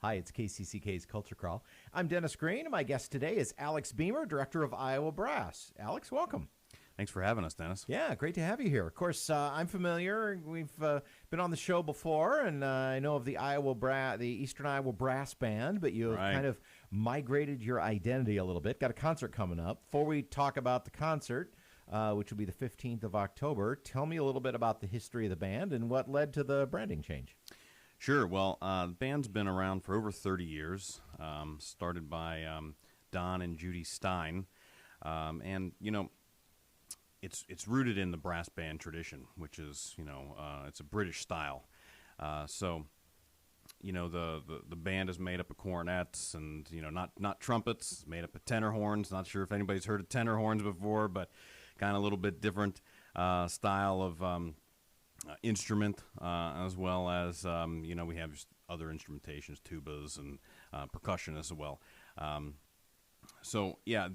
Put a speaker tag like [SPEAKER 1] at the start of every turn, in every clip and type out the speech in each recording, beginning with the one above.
[SPEAKER 1] Hi, it's KCCK's Culture Crawl. I'm Dennis Green, and my guest today is Alex Beamer, director of Iowa Brass. Alex, welcome.
[SPEAKER 2] Thanks for having us, Dennis.
[SPEAKER 1] Yeah, great to have you here. Of course, I'm familiar. We've been on the show before, and I know of the Eastern Iowa Brass Band, but you have kind of migrated your identity a little bit. Got a concert coming up. Before we talk about the concert, which will be the 15th of October, tell me a little bit about the history of the band and what led to the branding change.
[SPEAKER 2] Sure. Well, the band's been around for over 30 years, started by Don and Judy Stein. And, you know, it's rooted in the brass band tradition, which is, it's a British style. So, the band is made up of cornets and, not trumpets. It's made up of tenorhorns. Not sure if anybody's heard of tenorhorns before, but kind of a little bit different style of instrument, as well as, we have just other instrumentations, tubas and percussion as well.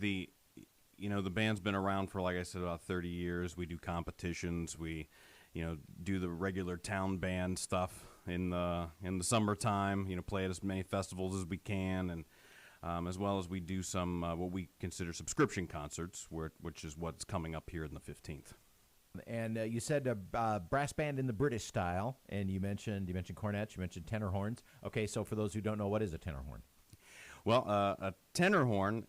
[SPEAKER 2] The band's been around for, like I said, about 30 years. We do competitions. We, do the regular town band stuff in the summertime, play at as many festivals as we can, and as well as we do some what we consider subscription concerts, which is what's coming up here in the 15th.
[SPEAKER 1] And you said a brass band in the British style, and you mentioned cornets, you mentioned tenor-horns. Okay, so for those who don't know, what is a tenor-horn?
[SPEAKER 2] Well, a tenor-horn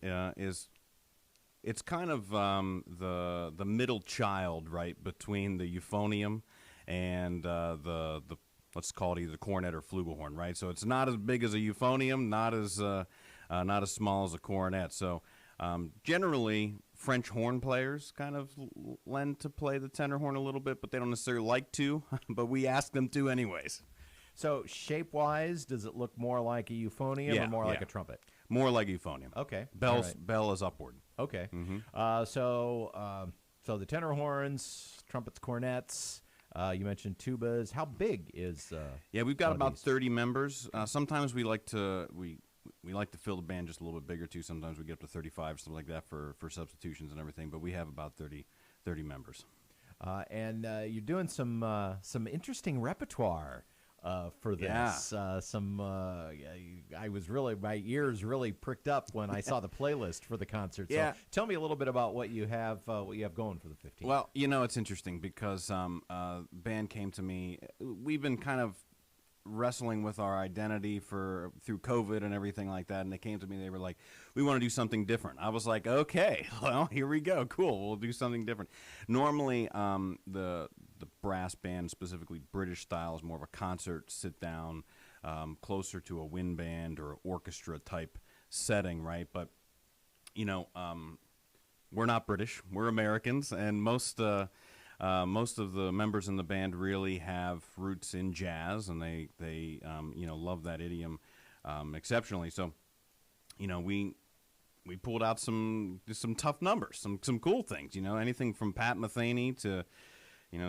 [SPEAKER 2] it's kind of the middle child, right, between the euphonium and the let's call it either cornet or flugelhorn, right? So it's not as big as a euphonium, not as small as a cornet. So generally, French horn players kind of lend to play the tenor horn a little bit, but they don't necessarily like to, but we ask them to anyways. So
[SPEAKER 1] shape-wise, does it look more like a euphonium or more like a trumpet?
[SPEAKER 2] More like euphonium.
[SPEAKER 1] Okay.
[SPEAKER 2] Bell is upward.
[SPEAKER 1] Okay.
[SPEAKER 2] Mm-hmm.
[SPEAKER 1] So the tenor horns, trumpets, cornets, you mentioned tubas. How big is
[SPEAKER 2] we've got about 30 members. Sometimes we like to fill the band just a little bit bigger, too. Sometimes we get up to 35, something like that, for substitutions and everything. But we have about 30 members.
[SPEAKER 1] And you're doing some interesting repertoire for this.
[SPEAKER 2] Yeah.
[SPEAKER 1] I was really, my ears really pricked up when I saw the playlist for the concert. So tell me a little bit about what you have going for the 15th.
[SPEAKER 2] Well, it's interesting because band came to me. We've been kind of wrestling with our identity through COVID and everything like that, and they came to me. They were like, "We want to do something different." I was like, "Okay, well, here we go. Cool, we'll do something different." Normally, the brass band, specifically British style, is more of a concert, sit down, closer to a wind band or orchestra type setting, right? But we're not British. We're Americans, and most of the members in the band really have roots in jazz, and they love that idiom exceptionally. So, we pulled out some tough numbers, some cool things. Anything from Phat Metheny to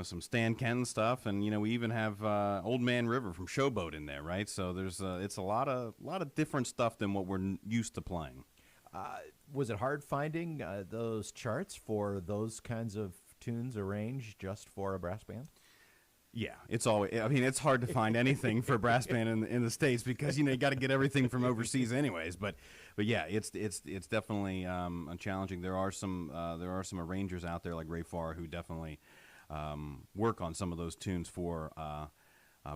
[SPEAKER 2] some Stan Kenton stuff, and we even have Old Man River from Showboat in there, right? So there's it's a lot of different stuff than what we're used to playing.
[SPEAKER 1] Was it hard finding those charts for those kinds of tunes arranged just for a brass band?
[SPEAKER 2] Yeah, it's hard to find anything for a brass band in the States because you got to get everything from overseas anyways. But yeah, it's definitely challenging. There are some arrangers out there like Ray Farr who definitely work on some of those tunes for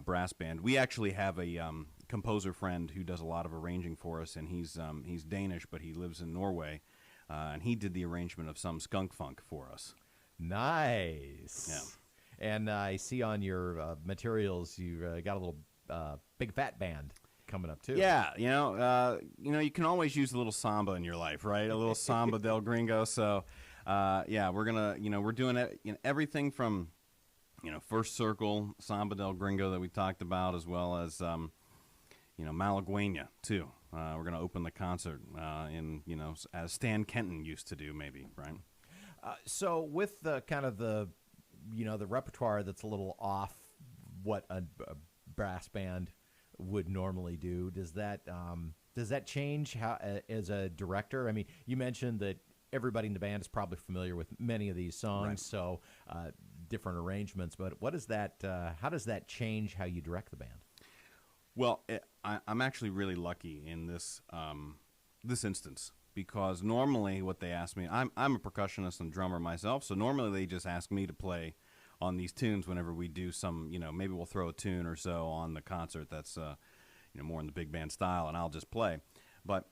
[SPEAKER 2] brass band. We actually have a composer friend who does a lot of arranging for us, and he's Danish, but he lives in Norway, and he did the arrangement of some skunk funk for us.
[SPEAKER 1] Nice.
[SPEAKER 2] Yeah.
[SPEAKER 1] And I see on your materials you got a little big fat band coming up too.
[SPEAKER 2] Yeah, you can always use a little samba in your life, right? A little samba del gringo. So, we're doing it, everything from, first circle samba del gringo that we talked about, as well as, Malagueña too. We're gonna open the concert as Stan Kenton used to do, maybe, right?
[SPEAKER 1] So with the kind of the repertoire that's a little off what a brass band would normally do, does that change how as a director? I mean, you mentioned that everybody in the band is probably familiar with many of these songs, right. So different arrangements. But what is that? How does that change how you direct the band?
[SPEAKER 2] Well, I'm actually really lucky in this instance, because normally what they ask me, I'm a percussionist and drummer myself, so normally they just ask me to play on these tunes whenever we do some, maybe we'll throw a tune or so on the concert that's more in the big band style, and I'll just play. But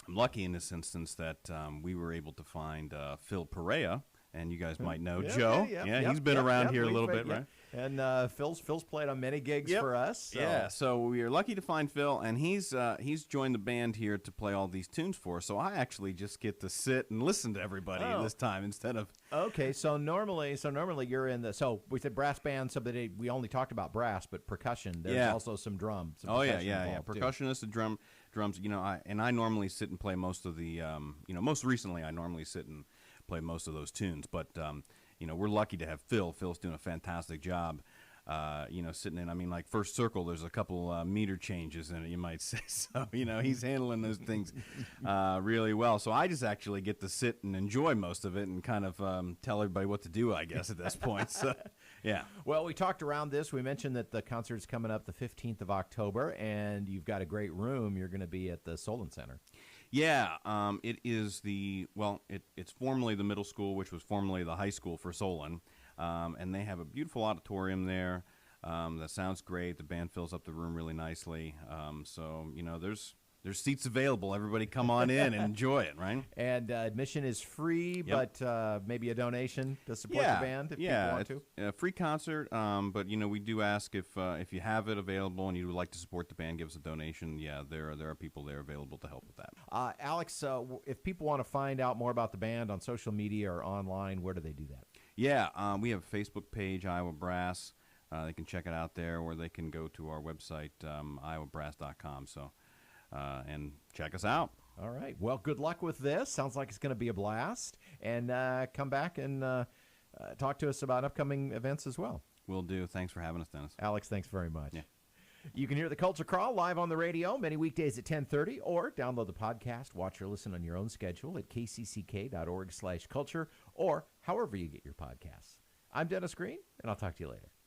[SPEAKER 2] I'm lucky in this instance that we were able to find Phil Perea, and you guys might know Joe. He's been around here a little bit, right?
[SPEAKER 1] And Phil's played on many gigs for us. So.
[SPEAKER 2] Yeah, so we are lucky to find Phil, and he's joined the band here to play all these tunes for us. So I actually just get to sit and listen to everybody this time instead of.
[SPEAKER 1] Okay, so normally you're in the. So we said brass band. So that we only talked about brass, but percussion. There's also some drums.
[SPEAKER 2] Percussionist and drums. I normally sit and play most of the. Most recently I normally sit and play most of those tunes, but. We're lucky to have Phil. Phil's doing a fantastic job, sitting in. I mean, like First Circle, there's a couple meter changes in it, you might say. So, he's handling those things really well. So I just actually get to sit and enjoy most of it and kind of tell everybody what to do, I guess, at this point. So, yeah.
[SPEAKER 1] Well, we talked around this. We mentioned that the concert's coming up the 15th of October, and you've got a great room. You're going to be at the Solon Center.
[SPEAKER 2] Yeah, it is it's formerly the middle school, which was formerly the high school for Solon, and they have a beautiful auditorium there that sounds great. The band fills up the room really nicely, so there's seats available. Everybody come on in and enjoy it, right?
[SPEAKER 1] And admission is free, but maybe a donation to support the band if people want to.
[SPEAKER 2] A free concert, but we do ask if you have it available and you would like to support the band, give us a donation. Yeah, there are people there available to help with that.
[SPEAKER 1] Alex, if people want to find out more about the band on social media or online, where do they do that?
[SPEAKER 2] Yeah, we have a Facebook page, Iowa Brass. They can check it out there, or they can go to our website, iowabrass.com. So. And check us out.
[SPEAKER 1] All right. Well, good luck with this. Sounds like it's going to be a blast. And come back and talk to us about upcoming events as well.
[SPEAKER 2] Will do. Thanks for having us, Dennis.
[SPEAKER 1] Alex, thanks very much.
[SPEAKER 2] Yeah.
[SPEAKER 1] You can hear the Culture Crawl live on the radio many weekdays at 10:30, or download the podcast, watch or listen on your own schedule at kcck.org/culture, or however you get your podcasts. I'm Dennis Green, and I'll talk to you later.